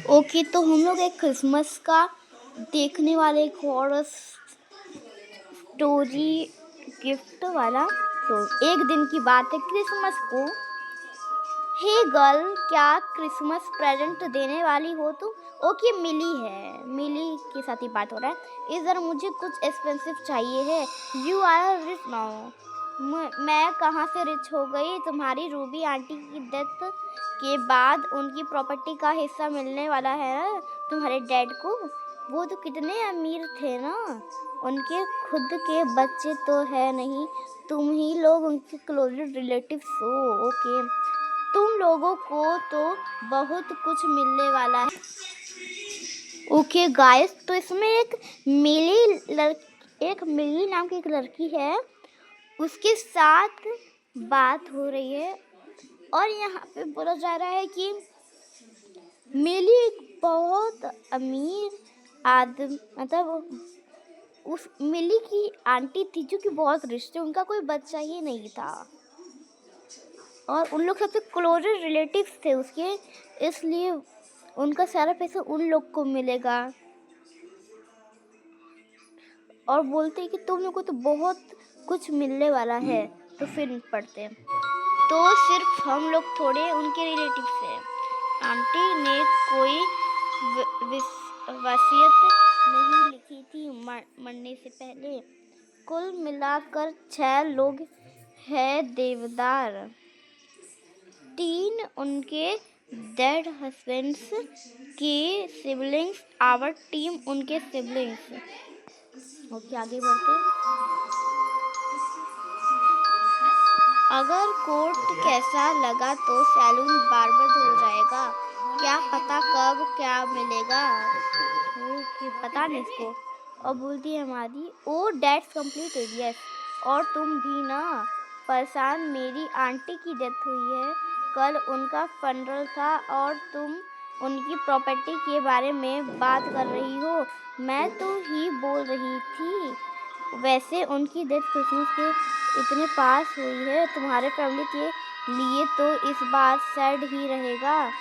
Okay, तो हम लोग एक क्रिसमस का देखने वाले एक हॉरर स्टोरी गिफ्ट वाला। तो एक दिन की बात है क्रिसमस को। हे गर्ल, क्या क्रिसमस प्रेजेंट देने वाली हो तुम? ओके, मिली के साथ ही बात हो रहा है। इधर मुझे कुछ एक्सपेंसिव चाहिए है। You are rich now. मैं कहाँ से रिच हो गई? तुम्हारी रूबी आंटी की डेथ के बाद उनकी प्रॉपर्टी का हिस्सा मिलने वाला है ना तुम्हारे डैड को। वो तो कितने अमीर थे ना। उनके खुद के बच्चे तो है नहीं, तुम ही लोग उनके क्लोज रिलेटिव्स हो। ओके, तुम लोगों को तो बहुत कुछ मिलने वाला है। ओके गाइस, तो इसमें एक मिली नाम की एक लड़की है, उसके साथ बात हो रही है। और यहाँ पे बोला जा रहा है कि मिली एक बहुत अमीर आदमी, मतलब उस मिली की आंटी थी जो कि बहुत रिच थे। उनका कोई बच्चा ही नहीं था और उन लोग सबसे क्लोजेस्ट रिलेटिव्स थे उसके, इसलिए उनका सारा पैसा उन लोग को मिलेगा। और बोलते हैं कि तुम लोग को तो बहुत कुछ मिलने वाला है। तो फिर पढ़ते हैं, तो सिर्फ हम लोग थोड़े उनके रिलेटिव्स हैं। आंटी ने कोई वसीयत नहीं लिखी थी मरने से पहले। कुल मिलाकर 6 लोग हैं देवदार। 3 उनके डेड हस्बैंड्स के सिबलिंग्स, आवर टीम उनके सिबलिंग्स। ओके, आगे बढ़ते हैं। अगर कोट कैसा लगा तो सैलून बार्बर हो जाएगा। क्या पता कब क्या मिलेगा। ओके, पता नहीं इसको। और बोलती है हमारी, ओ डेट्स कंप्लीटेड, यस। और तुम भी ना परेशान, मेरी आंटी की डेथ हुई है कल, उनका फनरल था और तुम उनकी प्रॉपर्टी के बारे में बात कर रही हो। मैं तो ही बोल रही थी। वैसे उनकी डेथ क्रिसमस के इतने पास हुई है, तुम्हारे फैमिली के लिए तो इस बार सैड ही रहेगा।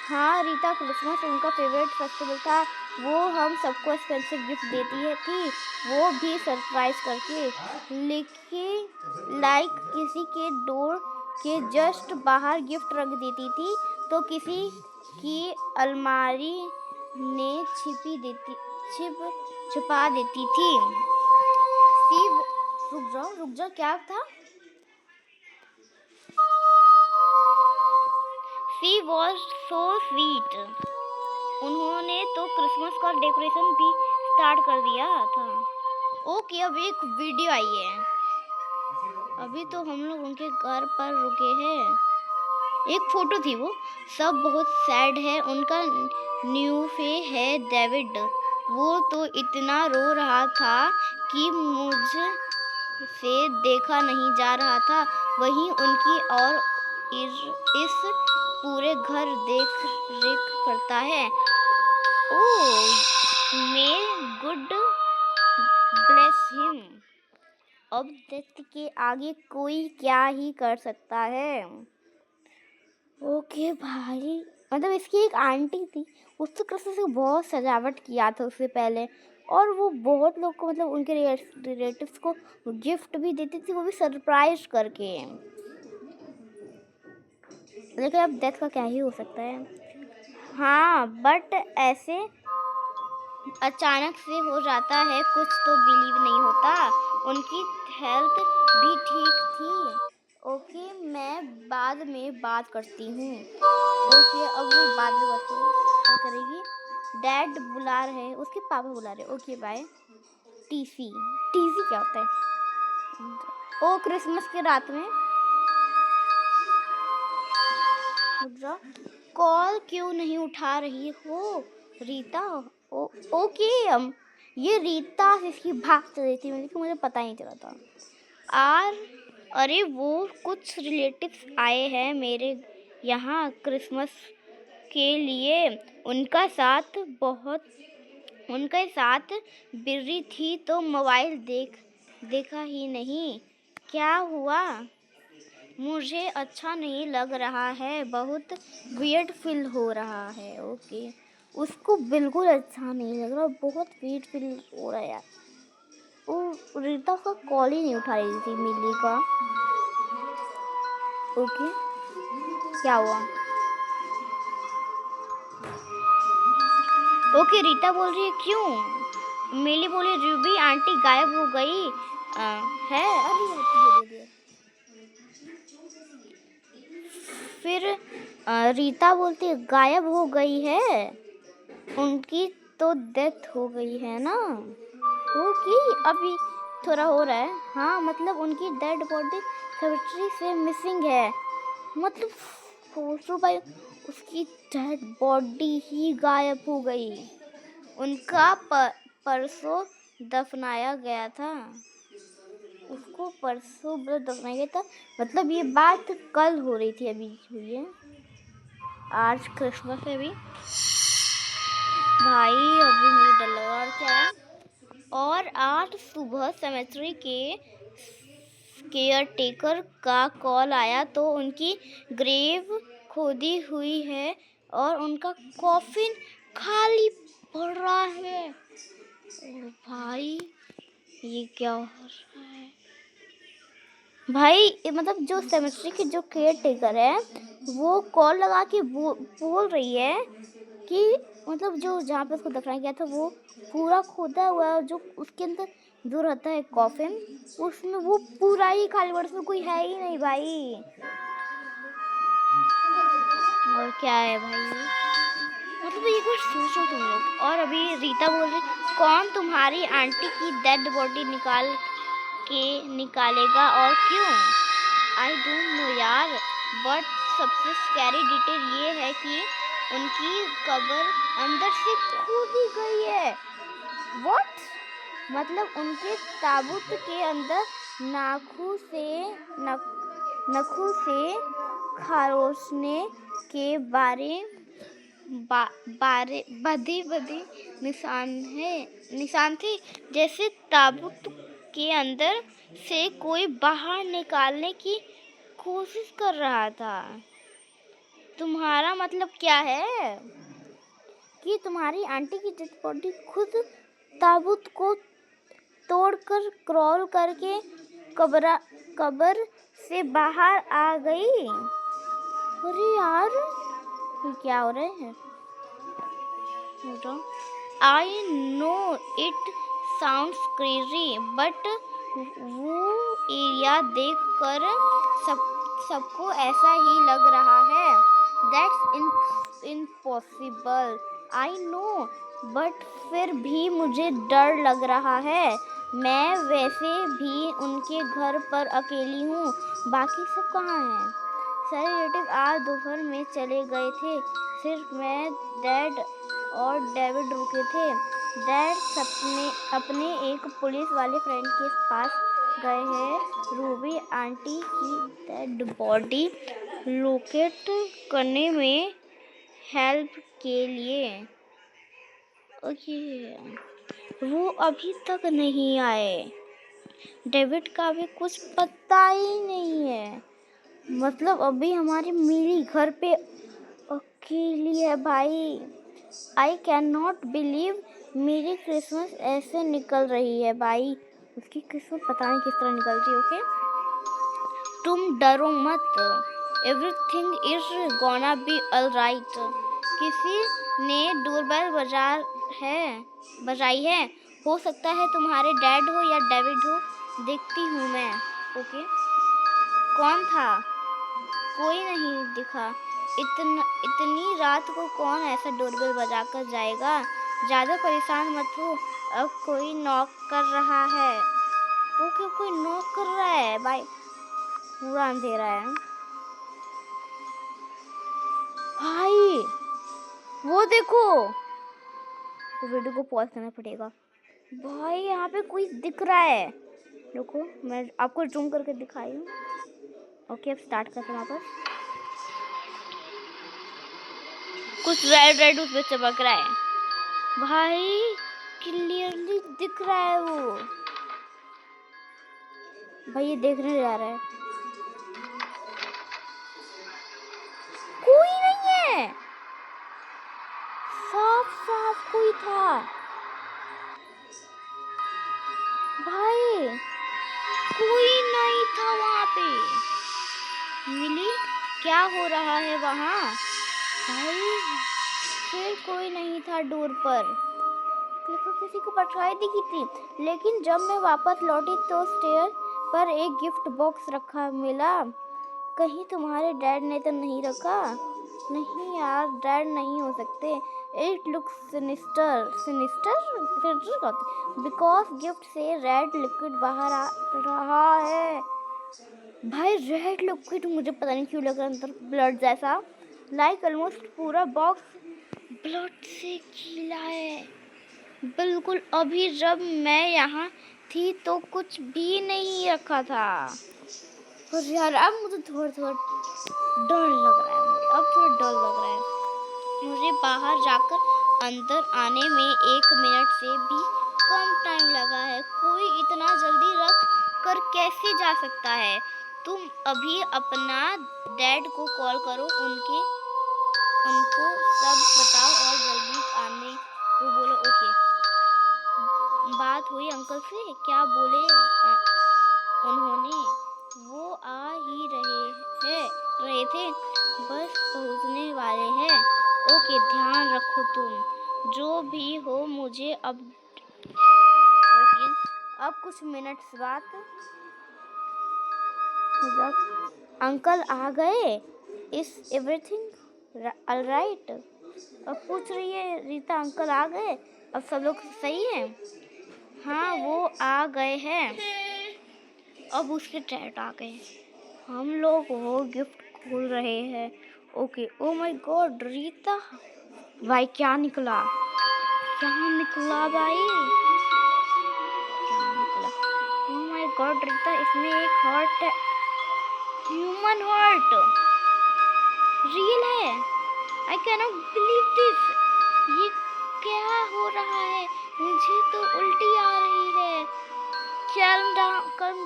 हाँ रीता, क्रिसमस उनका फेवरेट फेस्टिवल था। वो हम सबको एक्सपेंसिव गिफ्ट देती है थी, वो भी सरप्राइज करके। लाइक किसी के डोर के जस्ट बाहर गिफ्ट रख देती थी, तो किसी की अलमारी ने छुपा देती थी। रुक जाओ, क्या था? She was so sweet. उन्होंने तो क्रिसमस का डेकोरेशन भी स्टार्ट कर दिया था। ओके, अब एक वीडियो आई है। अभी तो हम लोग उनके घर पर रुके हैं। एक फोटो थी, वो सब बहुत सैड है। उनका न्यू फे है डेविड, वो तो इतना रो रहा था कि मुझ से देखा नहीं जा रहा था। वहीं उनकी और इस पूरे घर देख रेख करता है। ओह, मे गुड ब्लेस हिम। अब डेथ के आगे कोई क्या ही कर सकता है। ओके भाई, मतलब इसकी एक आंटी थी, उसने क्रिसमस से बहुत सजावट किया था उससे पहले। और वो बहुत लोग को, मतलब उनके रिलेटिव्स को गिफ्ट भी देती थी, वो भी सरप्राइज करके। लेकिन अब डेथ का क्या ही हो सकता है। हाँ, बट ऐसे अचानक से हो जाता है कुछ तो बिलीव नहीं होता। उनकी हेल्थ भी ठीक थी। ओके, मैं बाद में बात करती हूँ। ओके, अब वो बाद में बात करेगी। डैड बुला रहे, उसके पापा बुला रहे। Okay bye. टीसी क्या होता है? ओ, क्रिसमस के रात में कॉल क्यों नहीं उठा रही हो रीता? ओके, ये रीता इसकी भाग चली थी, मुझे पता नहीं चला था। अरे वो कुछ रिलेटिव्स आए हैं मेरे यहाँ क्रिसमस के लिए। उनके साथ बिजी थी तो मोबाइल देखा ही नहीं। क्या हुआ? मुझे अच्छा नहीं लग रहा है, बहुत वियर्ड फील हो रहा है। ओके, उसको बिल्कुल अच्छा नहीं लग रहा, बहुत वीट फील हो रहा है यार। वो रीता का कॉल ही नहीं उठा रही थी मिली का। ओके, क्या हुआ? ओके, रीता बोल रही है क्यों? मिली बोली रूबी आंटी गायब हो गई है। अरे फिर रीता बोलती है गायब हो गई है, उनकी तो डेथ हो गई है ना। ओके, अभी थोड़ा हो रहा है। हाँ, मतलब उनकी डेड बॉडी सेमेट्री से मिसिंग है। मतलब सोचो भाई, उसकी डेड बॉडी ही गायब हो गई। उनका परसों दफनाया गया था। उसको परसों दफनाया गया था, मतलब ये बात कल हो रही थी, अभी हुई है। आज क्रिसमस है अभी भाई, अभी मुझे डर लग रहा। और क्या है? और आज सुबह सेमेट्री के केयर टेकर का कॉल आया तो उनकी ग्रेव खोदी हुई है और उनका कॉफिन खाली पड़ रहा है। ओ भाई, ये क्या हो रहा है भाई? मतलब जो सेमेस्ट्री की जो केयर टेकर है वो कॉल लगा के बोल रही है कि मतलब जो जहाँ पे उसको दफनाया गया था वो पूरा खोदा हुआ है, जो उसके अंदर जो रहता है कॉफिन, उसमें वो पूरा ही खाली पड़ा, उसमें कोई है ही नहीं भाई। और क्या है भाई, मतलब ये कुछ सोचो तुम लोग। और अभी रीता बोल रही कौन तुम्हारी आंटी की डेड बॉडी निकालेगा और क्यों? आई डोंट नो यार, बट सबसे स्कैरी डिटेल ये है कि उनकी कब्र अंदर से खोदी गई है। व्हाट? मतलब उनके ताबूत के अंदर नखों से खरोचने के बधे निशान थे, जैसे ताबूत के अंदर से कोई बाहर निकालने की कोशिश कर रहा था। तुम्हारा मतलब क्या है कि तुम्हारी आंटी की डेड बॉडी खुद ताबूत को तोड़कर क्रॉल करके कब्र से बाहर आ गई? अरे यार, ये क्या हो रहा है? I know it sounds crazy, but वो एरिया देखकर सबको ऐसा ही लग रहा है। That's impossible, I know, but फिर भी मुझे डर लग रहा है। मैं वैसे भी उनके घर पर अकेली हूँ, बाकी सब कहाँ हैं? सारे रिलेटिव आज दोपहर में चले गए थे, सिर्फ मैं, डैड और डेविड रुके थे। डैड अपने एक पुलिस वाले फ्रेंड के पास गए हैं रूबी आंटी की डेड बॉडी लोकेट करने में हेल्प के लिए। ओके, वो अभी तक नहीं आए। डेविड का भी कुछ पता ही नहीं है। मतलब अभी हमारी मिली घर पे अकेली है भाई। आई कैन नॉट बिलीव मेरी क्रिसमस ऐसे निकल रही है भाई। उसकी क्रिसमस पता नहीं किस तरह निकल रही है। ओके, तुम डरो मत, everything is gonna be alright. किसी ने डोरबेल बजाई है, हो सकता है तुम्हारे डैड हो या डेविड हो, देखती हूँ मैं। ओके, कौन था? कोई नहीं दिखा। इतनी रात को कौन ऐसा डोरबेल बजाकर जाएगा? ज़्यादा परेशान मत हो, अब कोई नॉक कर रहा है। ओके, कोई नॉक कर रहा है भाई, पूरा अंधेरा है भाई। वो देखो, तो वीडियो को पॉज करना पड़ेगा भाई। यहाँ पे कोई दिख रहा है, देखो मैं आपको जूम करके दिखाई हूँ। ओके, अब स्टार्ट करते हैं वापस। कुछ रेड रेड उसमें चमक रहा है भाई, क्लियरली दिख रहा है वो भाई। ये देखने जा रहा है, कोई नहीं है, साफ कोई था भाई, कोई नहीं था वहाँ पे। मिली, क्या हो रहा है वहाँ भाई? फिर कोई नहीं था डोर पर, किसी को पटकाई दिखी थी। लेकिन जब मैं वापस लौटी तो स्टेयर पर एक गिफ्ट बॉक्स रखा मिला। कहीं तुम्हारे डैड ने तो नहीं रखा? नहीं यार, डैड नहीं हो सकते। It looks sinister, sinister because gift से रेड लिक्विड बाहर आ रहा है। भाई रेड लिक्विड, मुझे पता नहीं क्यों लग रहा है अंदर ब्लड जैसा, लाइक ऑलमोस्ट पूरा बॉक्स ब्लड से गीला है बिल्कुल। अभी जब मैं यहाँ थी तो कुछ भी नहीं रखा था। पर यार अब मुझे थोड़ा थोड़ा डर लग रहा है, अब थोड़ा डर लग रहा है मुझे। बाहर जाकर अंदर आने में 1 मिनट से भी कम टाइम लगा है। कोई इतना जल्दी रख कर कैसे जा सकता है? तुम अभी अपना डैड को कॉल करो, उनको सब बताओ और जल्दी आने को बोलो। ओके। बात हुई अंकल से, क्या बोले उन्होंने? वो आ ही रहे थे, बस पहुंचने वाले हैं। ओके, ध्यान रखो तुम जो भी हो मुझे अब। ओके, अब कुछ मिनट्स बाद अंकल आ गए। Is everything alright? अब पूछ रही है रीता, अंकल आ गए, अब सब लोग सही है? हाँ, वो आ गए हैं, अब उसके डैड आ गए। हम लोग वो गिफ्ट खोल रहे हैं। Okay. Oh my God Rita, भाई क्या निकला? क्या निकला भाई? क्या निकला? ओ माय गॉड रीता, इसमें एक हार्ट है, ह्यूमन हार्ट, रियल है। I can not believe this. ये क्या हो रहा है? मुझे तो उल्टी आ रही है। calm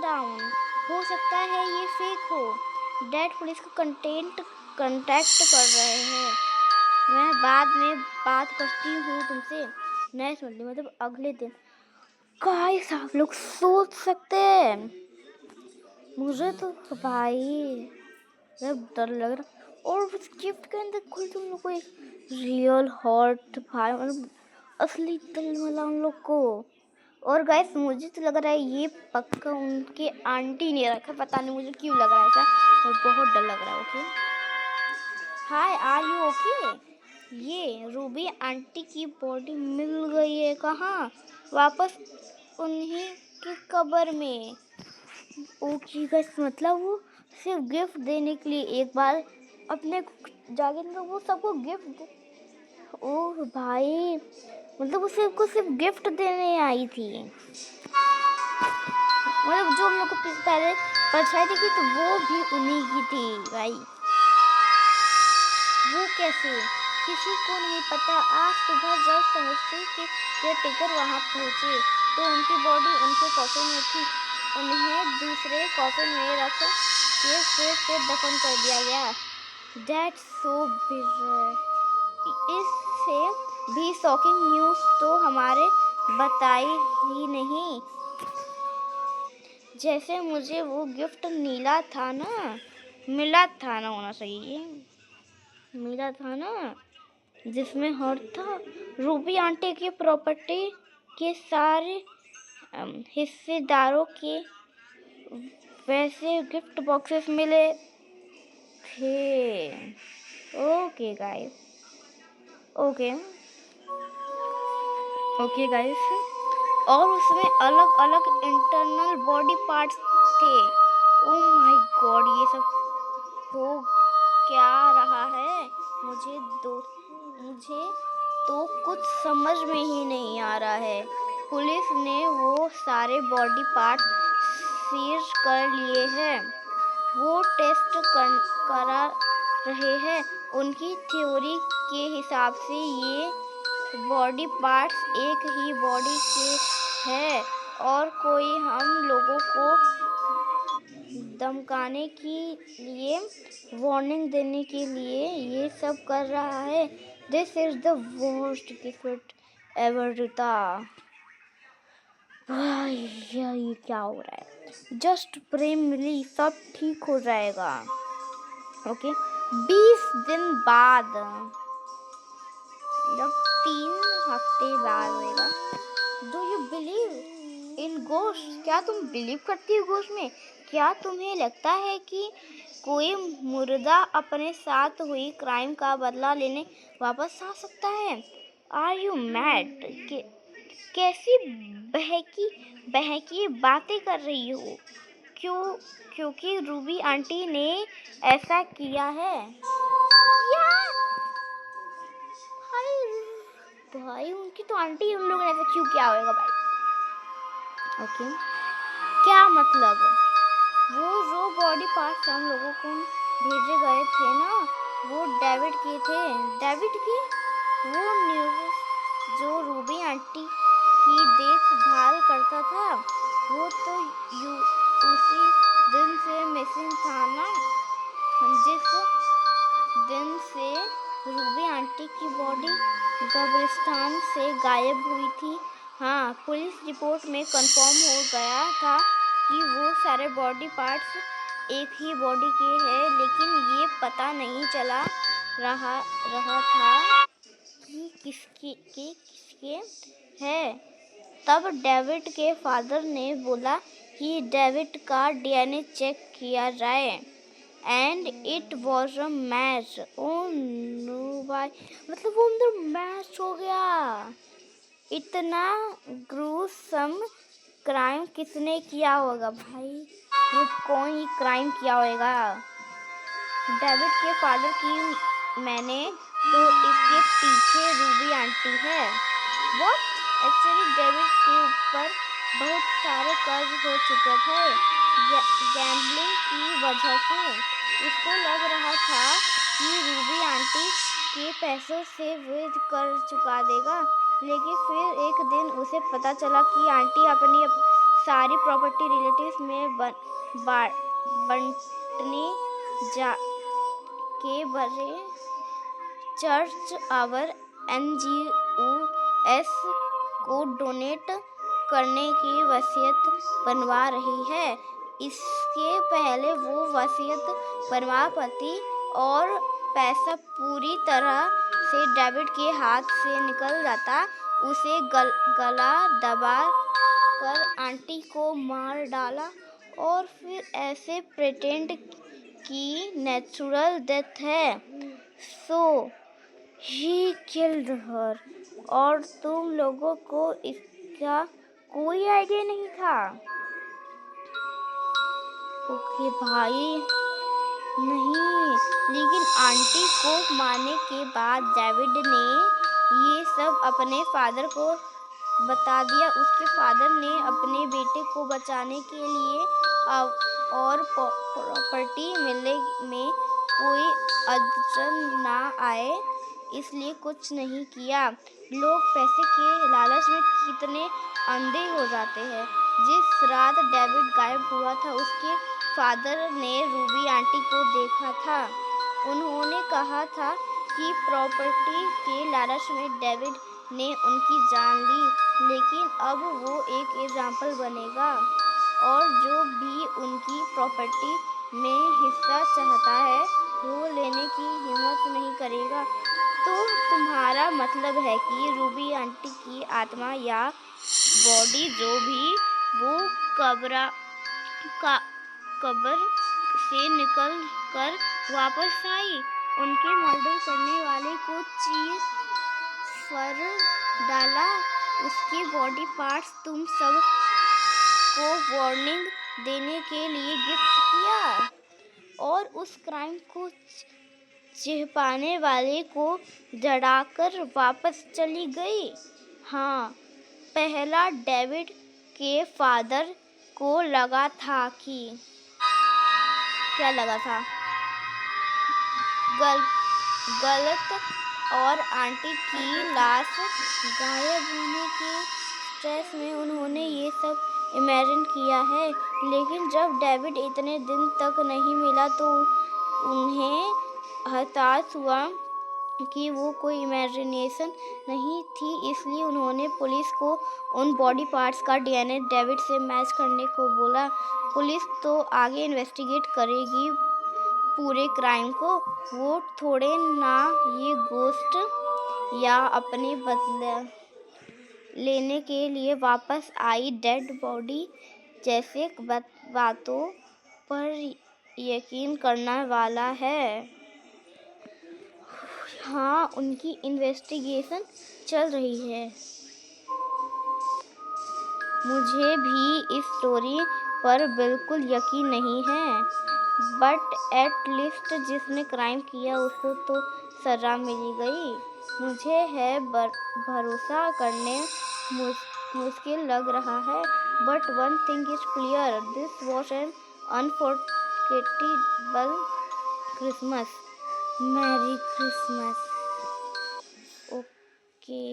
down, हो सकता है ये फेक हो। डैड पुलिस को कांटेक्ट कर रहे हैं। मैं बाद में बात करती हूँ तुमसे। नेक्स्ट मंडे मतलब अगले दिन। गाइस आप लोग सोच सकते हैं, मुझे तो भाई जब डर लग रहा। और उस गिफ्ट के अंदर खुद तुम लोग को एक रियल हार्ट भाई, मतलब असली दिल मिला उन लोग को। और गाइस मुझे तो लग रहा है ये पक्का उनके आंटी ने रखा, पता नहीं मुझे क्यों लग रहा है ऐसा, और बहुत डर लग रहा है। Okay, hi are you okay? ये रूबी आंटी की बॉडी मिल गई है। कहाँ? वापस उन्हीं की कब्र में। ओके गाइस, मतलब वो सिर्फ गिफ्ट देने के लिए एक बार अपने जाके वो सबको गिफ्ट। ओह भाई, मतलब वो सिर्फ गिफ्ट देने आई थी। मतलब जो हम लोग को पहले परछाई दिखी तो वो भी उन्हीं की थी भाई। वो कैसे? किसी को नहीं पता। आज सुबह जब सेमेस्ट्री के केयरटेकर वहाँ पहुँचे तो उनकी बॉडी उनके कॉफिन में थी। उन्हें दूसरे कॉफिन में रख के फिर से दफन कर दिया गया। That's so bizarre। इससे भी शॉकिंग न्यूज़ तो हमारे बताई ही नहीं। जैसे मुझे वो गिफ्ट मिला था ना होना चाहिए, मिला था ना, जिसमें हर था रूबी आंटी की प्रॉपर्टी के सारे हिस्सेदारों के वैसे गिफ्ट बॉक्सेस मिले थे। ओके गाइस, ओके गाइस, और उसमें अलग अलग इंटरनल बॉडी पार्ट्स थे। ओ माय गॉड, ये सब हो क्या रहा है? मुझे तो कुछ समझ में ही नहीं आ रहा है। पुलिस ने वो सारे बॉडी पार्ट्स सीज कर लिए हैं, वो टेस्ट करा रहे हैं। उनकी थ्योरी के हिसाब से ये बॉडी पार्ट्स एक ही बॉडी के हैं और कोई हम लोगों को धमकाने के लिए, वार्निंग देने के लिए ये सब कर रहा है। This is the worst gift ever. ये क्या हो रहा है? जस्ट प्रेम मिली, सब ठीक हो जाएगा। ओके 20 दिन बाद, मतलब 3 हफ्ते बाद होएगा। Do you believe in ghost? क्या तुम बिलीव करती हो गोस्ट में? क्या तुम्हें लगता है कि कोई मुर्दा अपने साथ हुई क्राइम का बदला लेने वापस आ सकता है? Are you mad? कैसी बहकी बहकी बातें कर रही हो? क्योंकि रूबी आंटी ने ऐसा किया है। भाई उनकी तो आंटी, उन लोगों ने ऐसा क्यों किया होगा भाई? ओके क्या मतलब? वो जो बॉडी पार्ट्स हम लोगों को भेजे गए थे ना, वो डेविड के थे। डेविड की? वो न्यूज़ जो रूबी आंटी की देखभाल करता था, वो तो उसी दिन से मिसिंग था ना, जिस दिन से रूबी आंटी की बॉडी कब्रिस्तान से गायब हुई थी। हाँ, पुलिस रिपोर्ट में कंफर्म हो गया था कि वो सारे बॉडी पार्ट्स एक ही बॉडी के हैं, लेकिन ये पता नहीं चला रहा था कि किसके हैं। तब डेविड के फादर ने बोला कि डेविड का डीएनए चेक किया जाए, and it was a match. Oh no भाई, मतलब वो अंदर मैच हो गया। इतना ग्रूसम क्राइम किसने किया होगा भाई? ये कौन ही क्राइम किया होगा? डेविड के फादर की मैंने तो इसके पीछे रूबी आंटी है। व्हाट? एक्चुअली डेविड के ऊपर बहुत सारे कर्ज हो चुके थे गैम्बलिंग की वजह से। उसको लग रहा था कि रूबी आंटी के पैसों से वो कर्ज चुका देगा, लेकिन फिर एक दिन उसे पता चला कि आंटी अपनी सारी प्रॉपर्टी रिलेटिव्स में बंटने के बजाय चर्च और NGOs को डोनेट करने की वसीयत बनवा रही है। इसके पहले वो वसीयत बनवा पाती और पैसा पूरी तरह से डेविड के हाथ से निकल जाता, उसे गला दबा कर आंटी को मार डाला और फिर ऐसे प्रिटेंड की नेचुरल डेथ है, सो ही किल्ड हर। और तुम लोगों को इसका कोई आइडिया नहीं था? ओके भाई, नहीं, लेकिन आंटी को मारने के बाद डेविड ने ये सब अपने फादर को बता दिया। उसके फादर ने अपने बेटे को बचाने के लिए और प्रॉपर्टी मिलने में कोई अड़चन ना आए, इसलिए कुछ नहीं किया। लोग पैसे के लालच में कितने अंधे हो जाते हैं। जिस रात डेविड गायब हुआ था, उसके फादर ने रूबी आंटी को देखा था। उन्होंने कहा था कि प्रॉपर्टी के लालच में डेविड ने उनकी जान ली, लेकिन अब वो एक एग्जाम्पल बनेगा और जो भी उनकी प्रॉपर्टी में हिस्सा चाहता है वो लेने की हिम्मत नहीं करेगा। तो तुम्हारा मतलब है कि रूबी आंटी की आत्मा या बॉडी जो भी वो कब्र से निकल कर वापस आई, उनके मर्डर करने वाले को चीर फर डाला, उसके बॉडी पार्ट्स तुम सब को वार्निंग देने के लिए गिफ्ट किया और उस क्राइम को छिपाने वाले को जड़ाकर वापस चली गई। हाँ, पहला डेविड के फादर को लगा था कि क्या लगा था? गलत, और आंटी की लाश गायब होने के स्ट्रेस में उन्होंने ये सब इमेजिन किया है। लेकिन जब डेविड इतने दिन तक नहीं मिला तो उन्हें हताश हुआ कि वो कोई इमेजिनेशन नहीं थी, इसलिए उन्होंने पुलिस को उन बॉडी पार्ट्स का डीएनए डेविड से मैच करने को बोला। पुलिस तो आगे इन्वेस्टिगेट करेगी पूरे क्राइम को, वो थोड़े ना ये गोस्ट या अपने बदले लेने के लिए वापस आई डेड बॉडी जैसे बातों पर यकीन करने वाला है। हाँ, उनकी इन्वेस्टिगेशन चल रही है। मुझे भी इस स्टोरी पर बिल्कुल यकीन नहीं है, बट एट लीस्ट जिसने क्राइम किया उसको तो सजा मिल गई। मुझे है भरोसा करने मुश्किल लग रहा है, but one thing is clear, this was an unforgettable Christmas. Merry Christmas. Okay.